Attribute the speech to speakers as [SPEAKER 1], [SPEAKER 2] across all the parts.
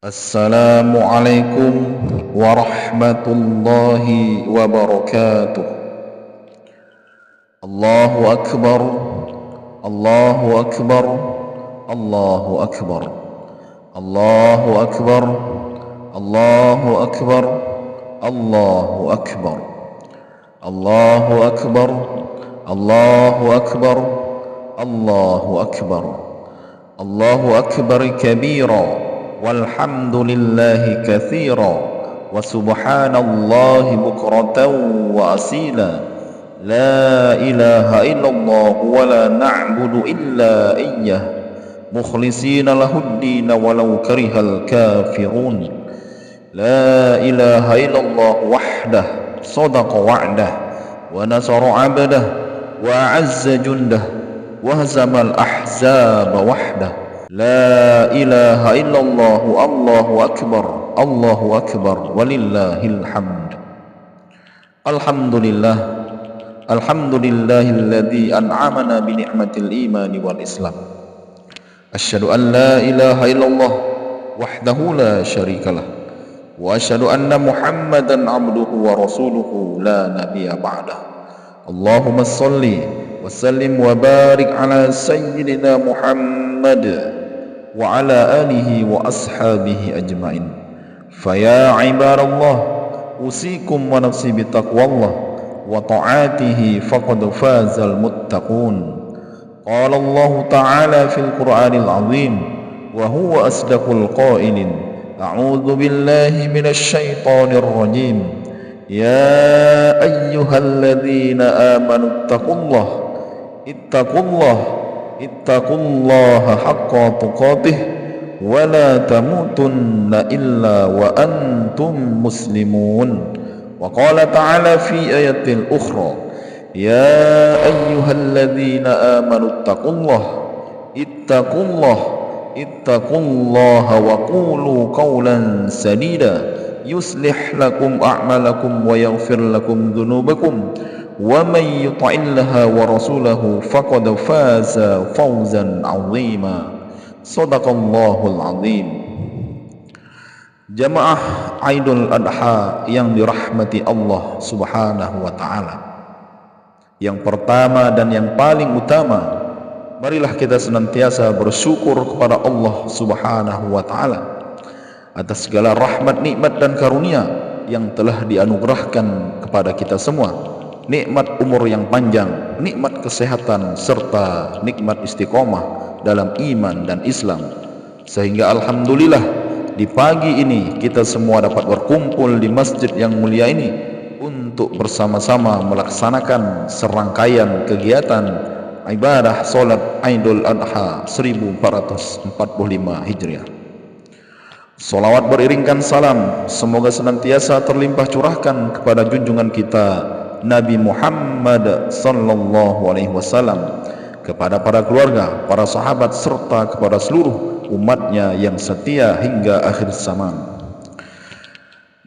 [SPEAKER 1] Assalamualaikum warahmatullahi wabarakatuh. Allahu akbar, Allahu akbar, Allahu akbar, Allahu akbar, Allahu akbar, Allahu akbar, Allahu akbar, Allahu akbar, Allahu akbar, Allahu akbar kabira walhamdulillahi katsira wa subhanallahi bukratan wa asila. La ilaha illallah wa la na'budu illa iyyah mukhlisina lahuddin walau karihal kafirun. La ilaha illallah wahdah sadaqa wa'dah wa nasara 'abdah wa a'azza jundah wa hazamal ahzaba wahdah. La ilaha illallah Allahu akbar walillahil hamd. Alhamdulillah, alhamdulillahilladzi an'amana bi ni'matil imani wal islam. Asyhadu an la ilaha illallah wahdahu la syarikalah wa asyhadu anna muhammadan abduhu wa rasuluhu la nabiyya ba'dah. Allahumma shalli wa sallim wa barik ala sayyidina Muhammad wa ala alihi wa ashabihi ajma'in. Faya ibadallah, usikum wa nafsi bitaqwallah wa ta'atihi faqad fazal muttaqun. Qala Allah ta'ala fil Qur'anil azim wa huwa asdaqul qailin. A'udzu billahi minasy syaithanir rajim. Ya ayyuhalladzina amanu ittaqullaha haqqa tuqatih wa la tamutunna illa wa antum muslimun. Wa qala ta'ala fi ayatil ukhra, ya ayyuhalladzina amanu ittaqullaha wa qulu qawlan sadida yuslih lakum a'malakum wa yaghfir lakum dhunubakum wa man yuti'illaha wa rasulahu faqad faza fawzan 'azima. Shadaqallahul 'azim. Jamaah Idul Adha yang dirahmati Allah Subhanahu wa taala. Yang pertama dan yang paling utama, marilah kita senantiasa bersyukur kepada Allah Subhanahu wa taala atas segala rahmat, nikmat dan karunia yang telah dianugerahkan kepada kita semua. Nikmat umur yang panjang, nikmat kesehatan, serta nikmat istiqomah dalam iman dan Islam. Sehingga alhamdulillah di pagi ini kita semua dapat berkumpul di masjid yang mulia ini untuk bersama-sama melaksanakan serangkaian kegiatan ibadah solat Idul Adha 1445 Hijriah. Salawat beriringkan salam semoga senantiasa terlimpah curahkan kepada junjungan kita Nabi Muhammad sallallahu alaihi wasallam, kepada para keluarga, para sahabat serta kepada seluruh umatnya yang setia hingga akhir zaman.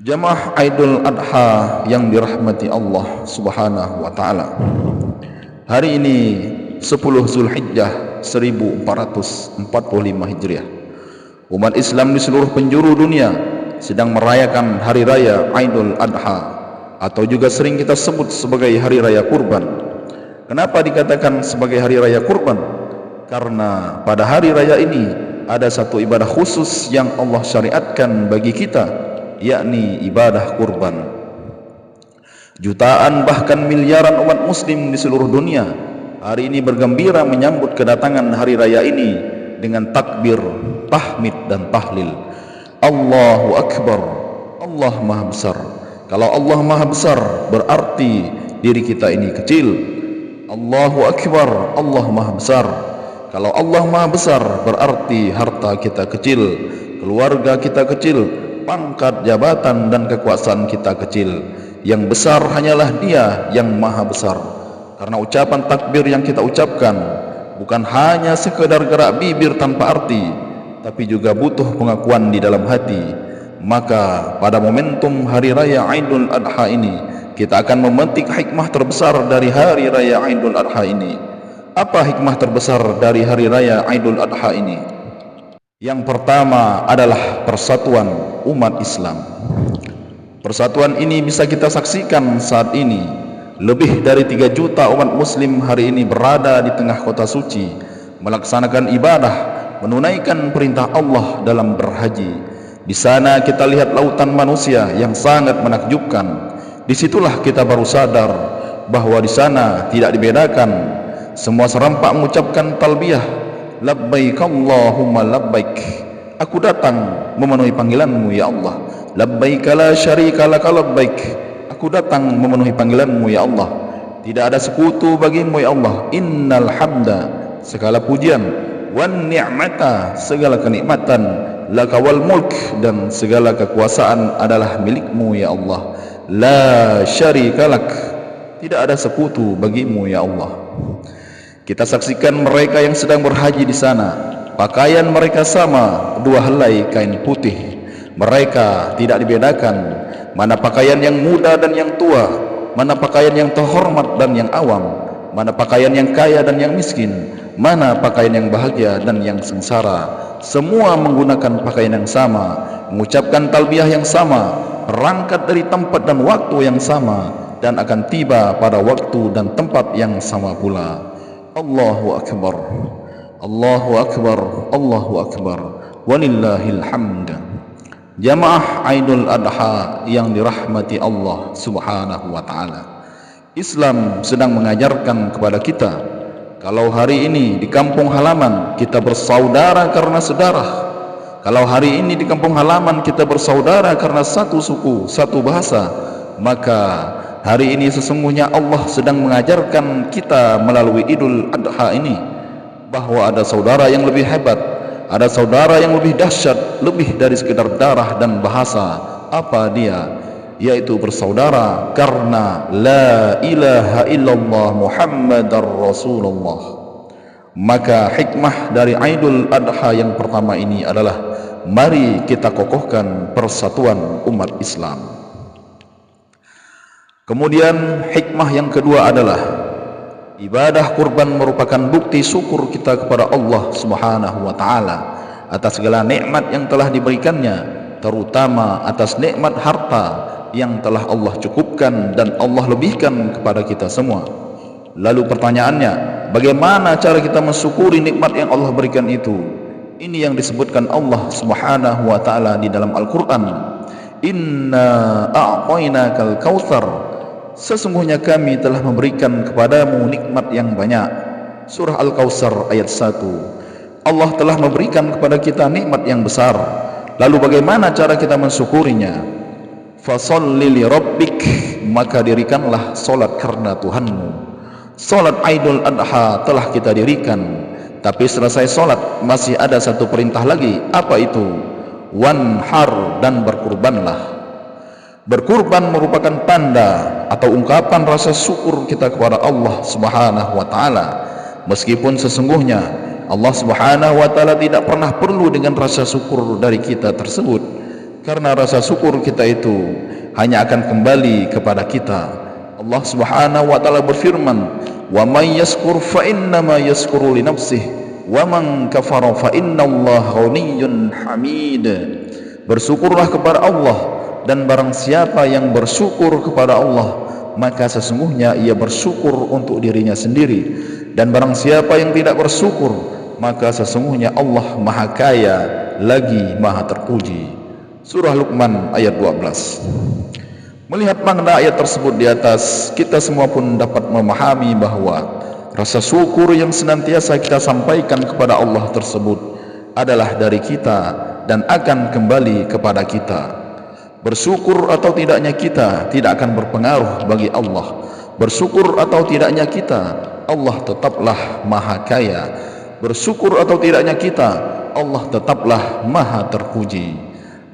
[SPEAKER 1] Jamaah Idul Adha yang dirahmati Allah Subhanahu wa taala. Hari ini 10 Zulhijjah 1445 Hijriah. Umat Islam di seluruh penjuru dunia sedang merayakan hari raya Idul Adha, atau juga sering kita sebut sebagai hari raya kurban. Kenapa dikatakan sebagai hari raya kurban? Karena pada hari raya ini ada satu ibadah khusus yang Allah syariatkan bagi kita, yakni ibadah kurban. Jutaan bahkan miliaran umat muslim di seluruh dunia hari ini bergembira menyambut kedatangan hari raya ini dengan takbir, tahmid dan tahlil. Allahu akbar, Allah maha besar. Kalau Allah maha besar berarti diri kita ini kecil. Allahu akbar, Allah maha besar. Kalau Allah maha besar berarti harta kita kecil, keluarga kita kecil, pangkat, jabatan dan kekuasaan kita kecil. Yang besar hanyalah Dia yang maha besar. Karena ucapan takbir yang kita ucapkan bukan hanya sekedar gerak bibir tanpa arti, tapi juga butuh pengakuan di dalam hati. Maka pada momentum hari raya Idul Adha ini kita akan memetik hikmah terbesar dari hari raya Idul Adha ini. Apa hikmah terbesar dari hari raya Idul Adha ini? Yang pertama adalah persatuan umat Islam. Persatuan ini bisa kita saksikan saat ini. Lebih dari 3 juta umat muslim hari ini berada di tengah kota suci, melaksanakan ibadah, menunaikan perintah Allah dalam berhaji. Di sana kita lihat lautan manusia yang sangat menakjubkan. Disitulah kita baru sadar bahwa di sana tidak dibedakan. Semua serempak mengucapkan talbiyah, labbaik Allahumma labbaik. Aku datang memenuhi panggilanmu ya Allah. Labbaik la syarika laka labbaik. Aku datang memenuhi panggilanmu ya Allah. Tidak ada sekutu bagimu ya Allah. Innal hamda, segala pujian, wan ni'mata, segala kenikmatan, laka wal mulk, dan segala kekuasaan adalah milikmu ya Allah. La syarika lak, tidak ada sekutu bagimu ya Allah. Kita saksikan mereka yang sedang berhaji di sana. Pakaian mereka sama, 2 helai kain putih. Mereka tidak dibedakan mana pakaian yang muda dan yang tua, mana pakaian yang terhormat dan yang awam, mana pakaian yang kaya dan yang miskin, mana pakaian yang bahagia dan yang sengsara. Semua menggunakan pakaian yang sama, mengucapkan talbiyah yang sama, berangkat dari tempat dan waktu yang sama, dan akan tiba pada waktu dan tempat yang sama pula. Allahu Akbar, Allahu Akbar, Allahu Akbar, walillahil hamd. Jamaah Aidul Adha yang dirahmati Allah Subhanahu wa taala. Islam sedang mengajarkan kepada kita, kalau hari ini di kampung halaman kita bersaudara karena sedarah, kalau hari ini di kampung halaman kita bersaudara karena satu suku, satu bahasa, maka hari ini sesungguhnya Allah sedang mengajarkan kita melalui Idul Adha ini bahwa ada saudara yang lebih hebat, ada saudara yang lebih dahsyat, lebih dari sekedar darah dan bahasa. Apa dia? Yaitu bersaudara karena la ilaha illallah Muhammadar Rasulullah. Maka hikmah dari Aidul Adha yang pertama ini adalah mari kita kokohkan persatuan umat Islam. Kemudian hikmah yang kedua adalah ibadah kurban merupakan bukti syukur kita kepada Allah Subhanahu wa taala atas segala nikmat yang telah diberikannya, terutama atas nikmat harta yang telah Allah cukupkan dan Allah lebihkan kepada kita semua. Lalu pertanyaannya, bagaimana cara kita mensyukuri nikmat yang Allah berikan itu? Ini yang disebutkan Allah Subhanahu wa taala di dalam Al-Qur'an. Inna a'tainakal kautsar, sesungguhnya kami telah memberikan kepadamu nikmat yang banyak. Surah Al-Kautsar ayat 1. Allah telah memberikan kepada kita nikmat yang besar. Lalu bagaimana cara kita mensyukurinya? Fasholli li rabbik, maka dirikanlah solat karena Tuhanmu. Solat Aidul Adha telah kita dirikan, tapi selesai solat masih ada satu perintah lagi. Apa itu? Wanhar, dan berkurbanlah. Berkurban merupakan tanda atau ungkapan rasa syukur kita kepada Allah Subhanahu wa taala. Meskipun sesungguhnya Allah Subhanahu wa taala tidak pernah perlu dengan rasa syukur dari kita tersebut, karena rasa syukur kita itu hanya akan kembali kepada kita. Allah Subhanahu wa taala berfirman, "Wa may yashkur fa innama yashkuru li nafsihi, wa man kafara fa innallaha ghaniyyun hamid." Bersyukurlah kepada Allah, dan barang siapa yang bersyukur kepada Allah, maka sesungguhnya ia bersyukur untuk dirinya sendiri, dan barang siapa yang tidak bersyukur, maka sesungguhnya Allah Maha Kaya lagi Maha Terpuji. Surah Luqman ayat 12. Melihat makna ayat tersebut di atas, kita semua pun dapat memahami bahwa rasa syukur yang senantiasa kita sampaikan kepada Allah tersebut adalah dari kita dan akan kembali kepada kita. Bersyukur atau tidaknya kita tidak akan berpengaruh bagi Allah. Bersyukur atau tidaknya kita, Allah tetaplah Maha Kaya. Bersyukur atau tidaknya kita, Allah tetaplah Maha Terpuji.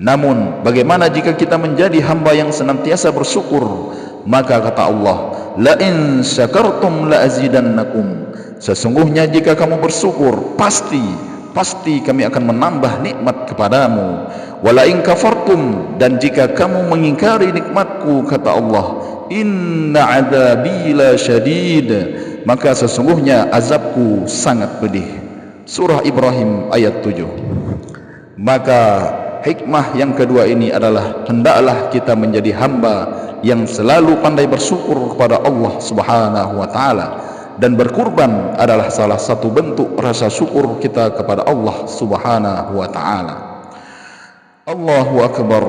[SPEAKER 1] Namun bagaimana jika kita menjadi hamba yang senantiasa bersyukur? Maka kata Allah, la in syakartum la azidannakum. Sesungguhnya jika kamu bersyukur, pasti kami akan menambah nikmat kepadamu. Wala in kafartum, dan jika kamu mengingkari nikmatku, kata Allah, inna adzabi la syadid, maka sesungguhnya azabku sangat pedih. Surah Ibrahim ayat 7. Maka hikmah yang kedua ini adalah hendaklah kita menjadi hamba yang selalu pandai bersyukur kepada Allah Subhanahu wa taala, dan berkurban adalah salah satu bentuk rasa syukur kita kepada Allah Subhanahu wa taala. Allahu akbar,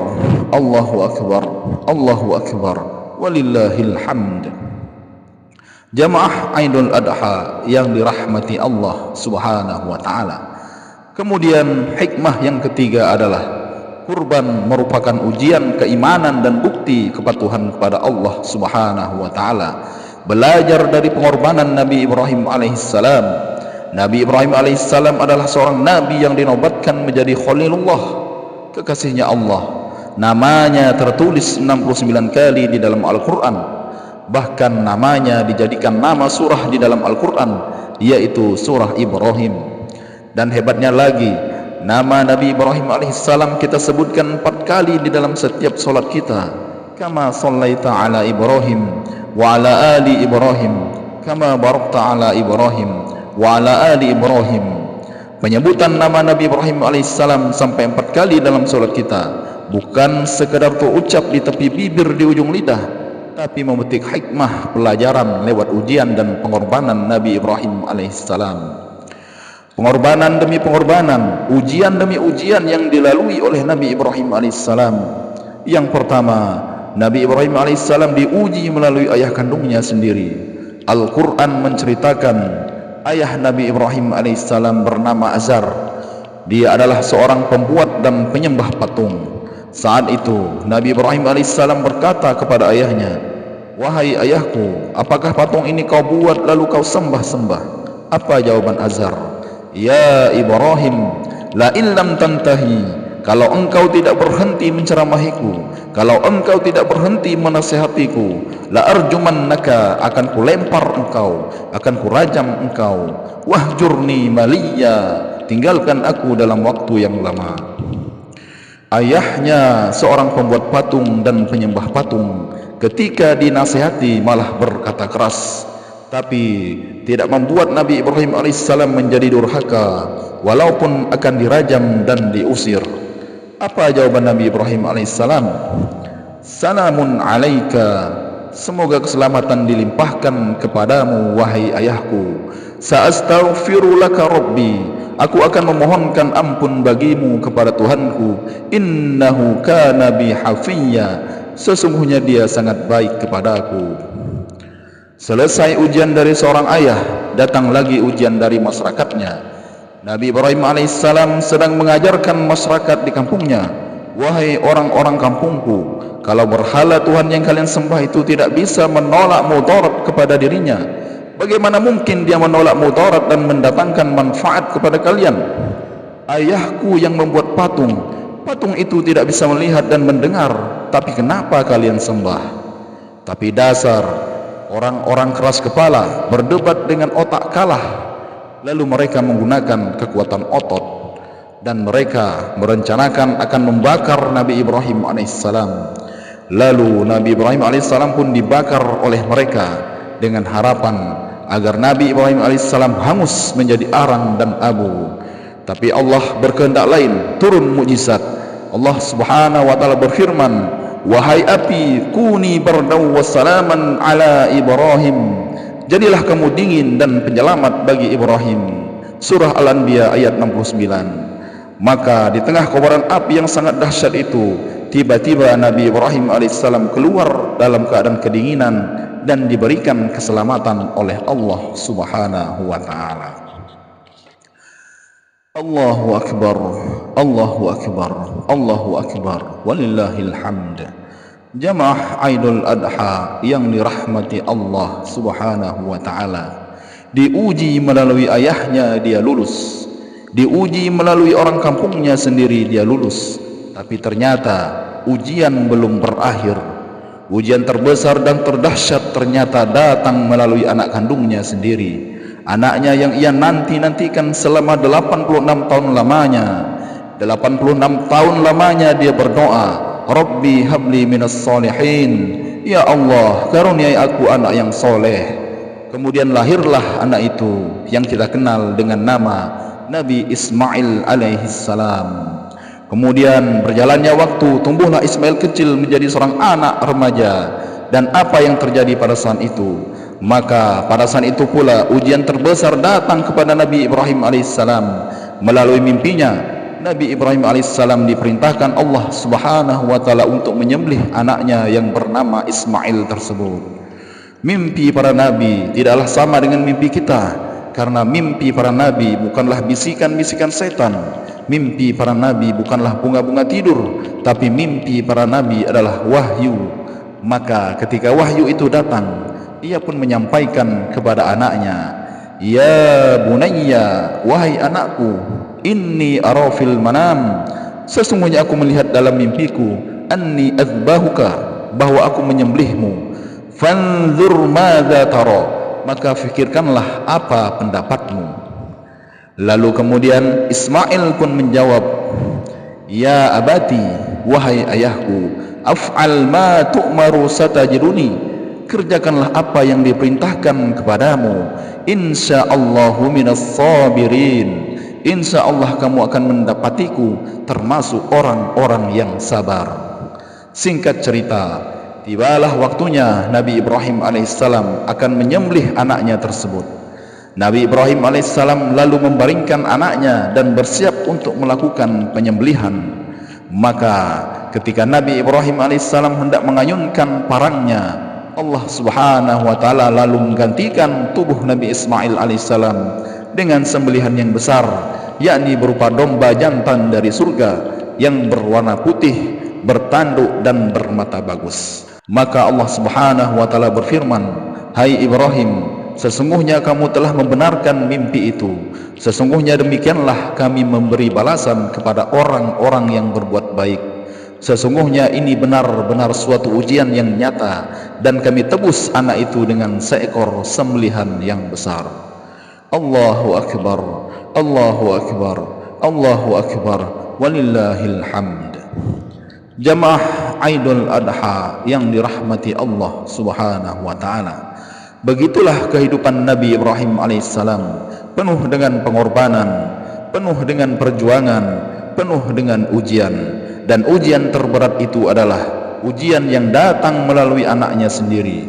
[SPEAKER 1] Allahu akbar, Allahu akbar, walillahil hamd. Jamaah Aidul Adha yang dirahmati Allah Subhanahu wa taala. Kemudian hikmah yang ketiga adalah kurban merupakan ujian keimanan dan bukti kepatuhan kepada Allah Subhanahu wa taala. Belajar dari pengorbanan Nabi Ibrahim alaihissalam. Nabi Ibrahim alaihissalam adalah seorang nabi yang dinobatkan menjadi Khalilullah, kekasihnya Allah. Namanya tertulis 69 kali di dalam Al-Quran. Bahkan namanya dijadikan nama surah di dalam Al-Quran, yaitu surah Ibrahim. Dan hebatnya lagi, nama Nabi Ibrahim alaihissalam kita sebutkan 4 kali di dalam setiap solat kita. Kama sallaita ala Ibrahim wa ala ali Ibrahim kama barakta ala Ibrahim wa ala ali Ibrahim. Penyebutan nama Nabi Ibrahim alaihissalam sampai 4 kali dalam solat kita bukan sekadar terucap di tepi bibir di ujung lidah, tapi memetik hikmah pelajaran lewat ujian dan pengorbanan Nabi Ibrahim alaihissalam. Pengorbanan demi pengorbanan, ujian demi ujian yang dilalui oleh Nabi Ibrahim alaihissalam. Yang pertama, Nabi Ibrahim alaihissalam diuji melalui ayah kandungnya sendiri. Al-Quran menceritakan ayah Nabi Ibrahim alaihissalam bernama Azar. Dia adalah seorang pembuat dan penyembah patung. Saat itu Nabi Ibrahim alaihissalam berkata kepada ayahnya, "Wahai ayahku, apakah patung ini kau buat lalu kau sembah-sembah?" Apa jawaban Azar? "Ya Ibrahim, la illam tantahi, kalau engkau tidak berhenti menceramahiku, kalau engkau tidak berhenti menasihatiku, la arjumannaka, akan kulempar engkau, akan kurajam engkau. Wahjurni maliya, tinggalkan aku dalam waktu yang lama." Ayahnya seorang pembuat patung dan penyembah patung, ketika dinasihati malah berkata keras, tapi tidak membuat Nabi Ibrahim alaihissalam menjadi durhaka, walaupun akan dirajam dan diusir. Apa jawaban Nabi Ibrahim alaihissalam? "Salamun alaika, semoga keselamatan dilimpahkan kepadamu wahai ayahku. Sa'astaghfiru laka rabbi, aku akan memohonkan ampun bagimu kepada Tuhanku. Innahu kana bi hafiyya, sesungguhnya dia sangat baik kepadaku." Selesai ujian dari seorang ayah, datang lagi ujian dari masyarakatnya. Nabi Ibrahim alaihissalam sedang mengajarkan masyarakat di kampungnya, "Wahai orang-orang kampungku, kalau berhala Tuhan yang kalian sembah itu tidak bisa menolak mudarat kepada dirinya, bagaimana mungkin dia menolak mudarat dan mendatangkan manfaat kepada kalian? Ayahku yang membuat patung, patung itu tidak bisa melihat dan mendengar, tapi kenapa kalian sembah?" Tapi dasar orang-orang keras kepala, berdebat dengan otak kalah. Lalu mereka menggunakan kekuatan otot, dan mereka merencanakan akan membakar Nabi Ibrahim alaihissalam. Lalu Nabi Ibrahim alaihissalam pun dibakar oleh mereka dengan harapan agar Nabi Ibrahim alaihissalam hangus menjadi arang dan abu. Tapi Allah berkehendak lain, turun mukjizat. Allah Subhanahu wa taala berfirman, "Wahai api, kuni bardaw wassalaman ala Ibrahim, jadilah kamu dingin dan penyelamat bagi Ibrahim." Surah Al-Anbiya ayat 69. Maka di tengah kobaran api yang sangat dahsyat itu, tiba-tiba Nabi Ibrahim alaihissalam keluar dalam keadaan kedinginan dan diberikan keselamatan oleh Allah Subhanahu wa taala. Allahu akbar, Allahu akbar, Allahu akbar, walillahil hamd. Jamaah Aidul Adha yang dirahmati Allah Subhanahu wa taala, diuji melalui ayahnya dia lulus, diuji melalui orang kampungnya sendiri dia lulus. Tapi ternyata ujian belum berakhir. Ujian terbesar dan terdahsyat ternyata datang melalui anak kandungnya sendiri. Anaknya yang ia nanti-nantikan selama 86 tahun lamanya. 86 tahun lamanya dia berdoa, "Rabbi habli minas salihin." Ya Allah, karuniai aku anak yang soleh. Kemudian lahirlah anak itu yang kita kenal dengan nama Nabi Ismail alaihissalam. Kemudian berjalannya waktu, tumbuhlah Ismail kecil menjadi seorang anak remaja. Dan apa yang terjadi pada saat itu? Maka pada saat itu pula ujian terbesar datang kepada Nabi Ibrahim alaihissalam. Melalui mimpinya, Nabi Ibrahim alaihissalam diperintahkan Allah subhanahu wa ta'ala untuk menyembelih anaknya yang bernama Ismail tersebut. Mimpi para nabi tidaklah sama dengan mimpi kita, karena mimpi para nabi bukanlah bisikan-bisikan setan. Mimpi para nabi bukanlah bunga-bunga tidur, tapi mimpi para nabi adalah wahyu. Maka ketika wahyu itu datang, ia pun menyampaikan kepada anaknya, "Ya bunayya, wahai anakku, inni ara fil manam, sesungguhnya aku melihat dalam mimpiku, anni azbahuka, bahwa aku menyembelihmu. Fanzur madza tara, maka fikirkanlah apa pendapatmu." Lalu kemudian Ismail pun menjawab, "Ya abati, wahai ayahku, af'al ma tu'maru satajiduni, kerjakanlah apa yang diperintahkan kepadamu, insyaallahu minas sabirin, insyaallah kamu akan mendapatiku termasuk orang-orang yang sabar." Singkat cerita, tibalah waktunya Nabi Ibrahim alaihissalam akan menyembelih anaknya tersebut. Nabi Ibrahim alaihissalam lalu membaringkan anaknya dan bersiap untuk melakukan penyembelihan. Maka ketika Nabi Ibrahim alaihissalam hendak mengayunkan parangnya, Allah subhanahu wa ta'ala lalu menggantikan tubuh Nabi Ismail alaihissalam dengan sembelihan yang besar, yakni berupa domba jantan dari surga yang berwarna putih, bertanduk dan bermata bagus. Maka Allah subhanahu wa ta'ala berfirman, "Hai Ibrahim, sesungguhnya kamu telah membenarkan mimpi itu. Sesungguhnya demikianlah kami memberi balasan kepada orang-orang yang berbuat baik. Sesungguhnya ini benar-benar suatu ujian yang nyata, dan kami tebus anak itu dengan seekor sembelihan yang besar." Allahu akbar, Allahu akbar, Allahu akbar, walillahil hamd. Jamaah Aidul Adha yang dirahmati Allah subhanahu wa ta'ala, begitulah kehidupan Nabi Ibrahim alaihissalam, penuh dengan pengorbanan, penuh dengan perjuangan, penuh dengan ujian. Dan ujian terberat itu adalah ujian yang datang melalui anaknya sendiri.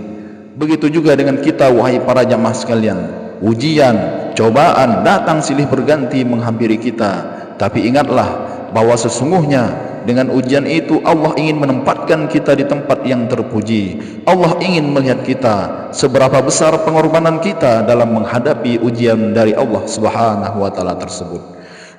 [SPEAKER 1] Begitu juga dengan kita, wahai para jamaah sekalian. Ujian, cobaan datang silih berganti menghampiri kita. Tapi ingatlah bahwa sesungguhnya dengan ujian itu Allah ingin menempatkan kita di tempat yang terpuji. Allah ingin melihat kita seberapa besar pengorbanan kita dalam menghadapi ujian dari Allah subhanahu wa ta'ala tersebut.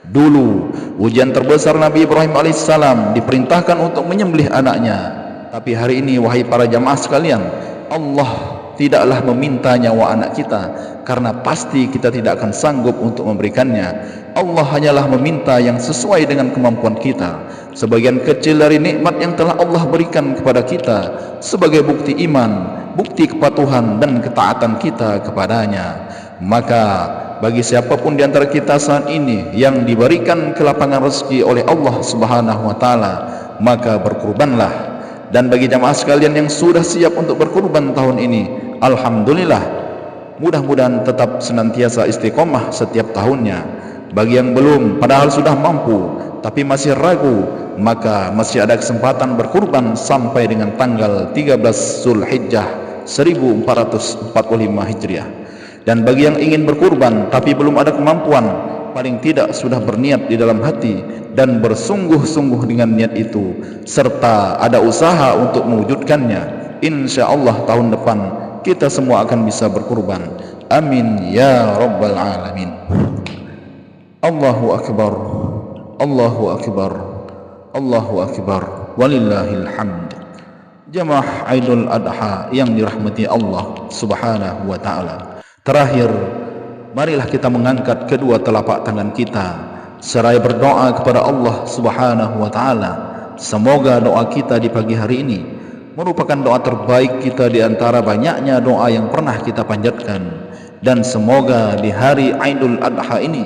[SPEAKER 1] Dulu ujian terbesar Nabi Ibrahim alaihissalam diperintahkan untuk menyembelih anaknya. Tapi hari ini, wahai para jamaah sekalian, Allah tidaklah meminta nyawa anak kita, karena pasti kita tidak akan sanggup untuk memberikannya. Allah hanyalah meminta yang sesuai dengan kemampuan kita, sebagian kecil dari nikmat yang telah Allah berikan kepada kita sebagai bukti iman, bukti kepatuhan dan ketaatan kita kepadanya. Maka bagi siapapun di antara kita saat ini yang diberikan kelapangan rezeki oleh Allah subhanahu wa ta'ala, maka berkurbanlah. Dan bagi jamaah sekalian yang sudah siap untuk berkurban tahun ini, alhamdulillah, mudah-mudahan tetap senantiasa istiqomah setiap tahunnya. Bagi yang belum, padahal sudah mampu tapi masih ragu, maka masih ada kesempatan berkurban sampai dengan tanggal 13 Zulhijjah 1445 Hijriah. Dan bagi yang ingin berkurban tapi belum ada kemampuan, paling tidak sudah berniat di dalam hati dan bersungguh-sungguh dengan niat itu, serta ada usaha untuk mewujudkannya, insyaallah tahun depan kita semua akan bisa berkurban. Amin ya rabbal alamin. Allahu akbar, Allahu akbar, Allahu akbar, walillahil hamd. Jamaah Aidul Adha yang dirahmati Allah subhanahu wa ta'ala, terakhir, marilah kita mengangkat kedua telapak tangan kita seraya berdoa kepada Allah subhanahu wa ta'ala. Semoga doa kita di pagi hari ini merupakan doa terbaik kita di antara banyaknya doa yang pernah kita panjatkan. Dan semoga di hari Aidul Adha ini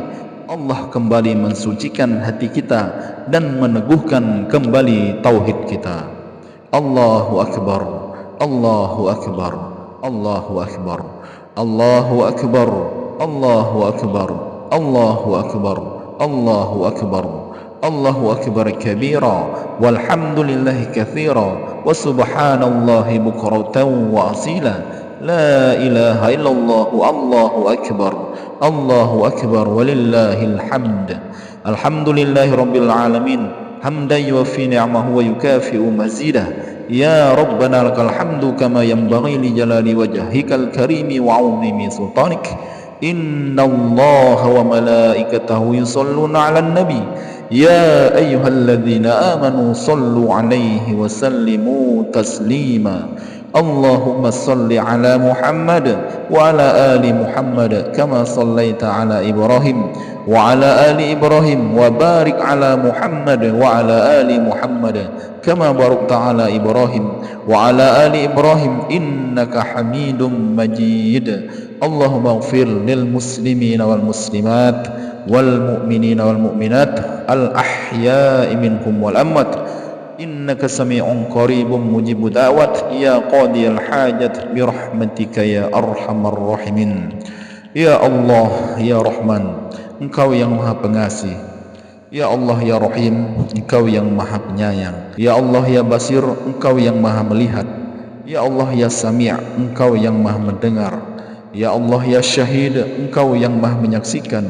[SPEAKER 1] Allah kembali mensucikan hati kita dan meneguhkan kembali tauhid kita. Allahu akbar, Allahu akbar, Allahu akbar, Allahu akbar, Allahu akbar, Allahu akbar, Allahu akbar, Allahu akbar kabira walhamdulillahi katsira wa subhanallahi bukratan wa asila. La ilaha illallah Allahu akbar walillahil hamd. Alhamdulillahi rabbil alamin hamdan yuwaffi ni'amahu wa yukafi'u mazidah. Ya rabbana lakal hamdu kama yanbaghi li jalali wajhikal karimi wa 'azimi sultanik. Inna Allaha wa malaikatahu yusalluna 'alan nabi ya ayyuhalladzina amanu sallu 'alaihi wa sallimu taslima. Allahumma salli 'ala Muhammad wa 'ala ali Muhammad kama sallaita 'ala Ibrahim wa 'ala ali Ibrahim wa barik 'ala Muhammad wa 'ala ali Muhammad kama barakta 'ala Ibrahim wa 'ala ali Ibrahim innaka Hamidum Majid. Allahumma ighfir lil muslimina wal muslimat wal mu'minina wal mu'minat al ahya'i minhum wal amwat innaka sami'un qaribun mujibud da'wat ya qadiyal hajat bi rahmatika ya arhamar rahimin. Ya Allah ya Rahman, Engkau yang Maha Pengasih. Ya Allah ya Rahim, Engkau yang Maha Penyayang. Ya Allah ya Basir, Engkau yang Maha Melihat. Ya Allah ya Sami', Engkau yang Maha Mendengar. Ya Allah ya Syahid, Engkau yang Maha Menyaksikan.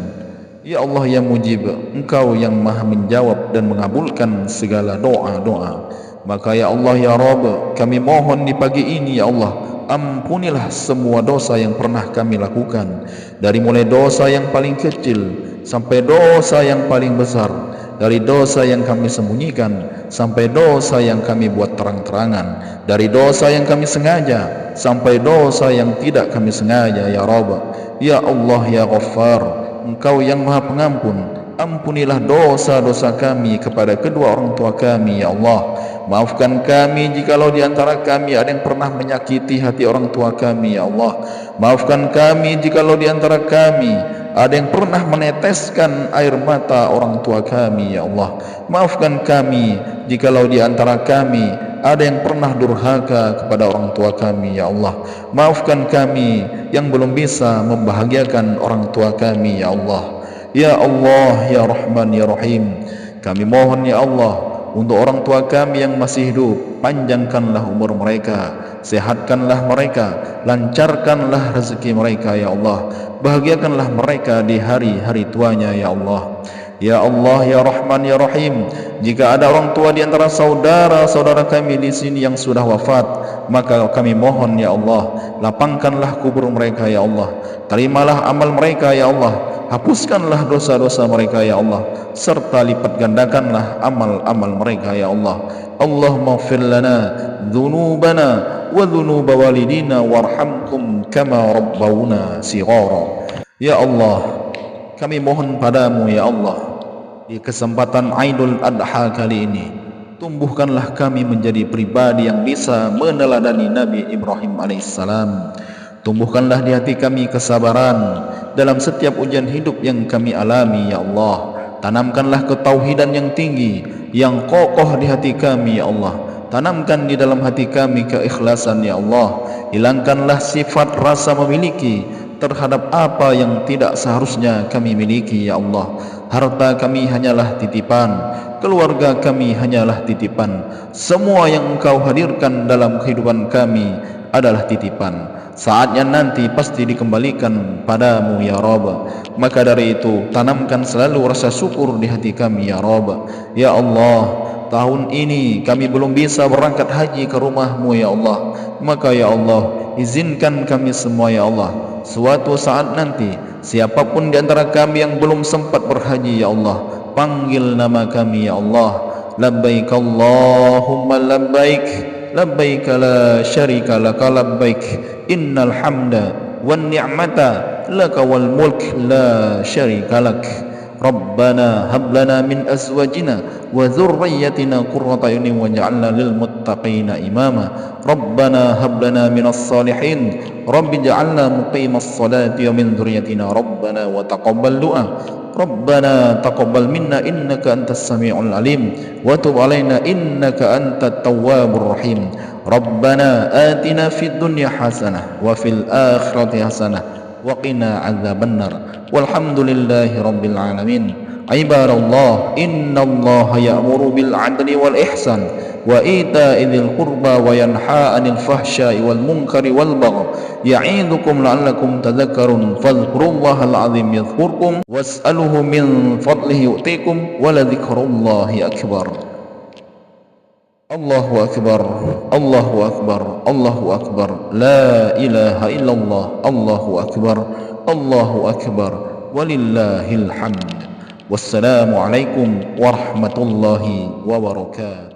[SPEAKER 1] Ya Allah ya Mujib, Engkau yang Maha menjawab dan mengabulkan segala doa-doa. Maka ya Allah ya Rabb, kami mohon di pagi ini ya Allah, ampunilah semua dosa yang pernah kami lakukan, dari mulai dosa yang paling kecil sampai dosa yang paling besar, dari dosa yang kami sembunyikan sampai dosa yang kami buat terang-terangan, dari dosa yang kami sengaja sampai dosa yang tidak kami sengaja ya Rabb. Ya Allah ya Ghaffar, Engkau yang Maha Pengampun, ampunilah dosa-dosa kami kepada kedua orang tua kami ya Allah. Maafkan kami jikalau di antara kami ada yang pernah menyakiti hati orang tua kami ya Allah. Maafkan kami jikalau di antara kami ada yang pernah meneteskan air mata orang tua kami ya Allah. Maafkan kami jikalau di antara kami ada yang pernah durhaka kepada orang tua kami ya Allah. Maafkan kami yang belum bisa membahagiakan orang tua kami ya Allah. Ya Allah ya Rahman ya Rahim, kami mohon ya Allah untuk orang tua kami yang masih hidup, panjangkanlah umur mereka, sehatkanlah mereka, lancarkanlah rezeki mereka ya Allah, bahagiakanlah mereka di hari-hari tuanya ya Allah. Ya Allah ya Rahman ya Rahim, jika ada orang tua di antara saudara-saudara kami di sini yang sudah wafat, maka kami mohon ya Allah, lapangkanlah kubur mereka ya Allah, terimalah amal mereka ya Allah, hapuskanlah dosa-dosa mereka ya Allah, serta lipat gandakanlah amal-amal mereka ya Allah. Allahumma ighfir lana dzunubana wa dzunuba walidina warhamhum kama rabbawna shighara. Ya Allah, kami mohon padamu ya Allah, di kesempatan Aidul Adha kali ini, tumbuhkanlah kami menjadi pribadi yang bisa meneladani Nabi Ibrahim alaihissalam. Tumbuhkanlah di hati kami kesabaran dalam setiap ujian hidup yang kami alami ya Allah. Tanamkanlah ketauhidan yang tinggi, yang kokoh di hati kami ya Allah. Tanamkan di dalam hati kami keikhlasan ya Allah. Hilangkanlah sifat rasa memiliki terhadap apa yang tidak seharusnya kami miliki ya Allah. Harta kami hanyalah titipan, keluarga kami hanyalah titipan, semua yang Engkau hadirkan dalam kehidupan kami adalah titipan. Saatnya nanti pasti dikembalikan padamu ya Rabb. Maka dari itu tanamkan selalu rasa syukur di hati kami ya Rabb. Ya Allah, tahun ini kami belum bisa berangkat haji ke rumahmu ya Allah. Maka ya Allah, izinkan kami semua ya Allah, suatu saat nanti siapapun di antara kami yang belum sempat berhaji ya Allah, panggil nama kami ya Allah. Labbaik Allahumma labbaik, labbaik la syarika laka labbaik, innal hamda wan ni'mata laka wal mulk la syarika lak. Rabbana hab lana min azwajina wa dhurriyyatina qurrata a'yunin waj'alna lil muttaqina imama. Rabbana hab lana minas salihin, Rabbi ij'alna muqimas salati wa min dhurriyyatina rabbana wa taqabbal du'a. Rabbana taqabbal minna innaka antas sami'ul alim wa tub 'alaina innaka antat tawwabur rahim. Rabbana atina fid dunya hasanah wa fil akhirati hasanah wa qina 'adzabannar. Walhamdulillahi rabbil alamin. Ibadallah, innallaha ya'muru bil 'adli wal ihsan wa ita'i dzil qurba wa yanha 'anil fahsya'i wal munkari wal baghi ya'idukum la'allakum tadhakkarun fadhkurullahal 'azim yadhkurkum was'aluhu min fadlihi yu'tikum wa la dzikrullahi akbar. Allahu akbar, Allahu akbar, Allahu akbar, la ilaha illallah, Allahu akbar, Allahu akbar, walillahil hamd. Wassalamu alaikum warahmatullahi wabarakatuh.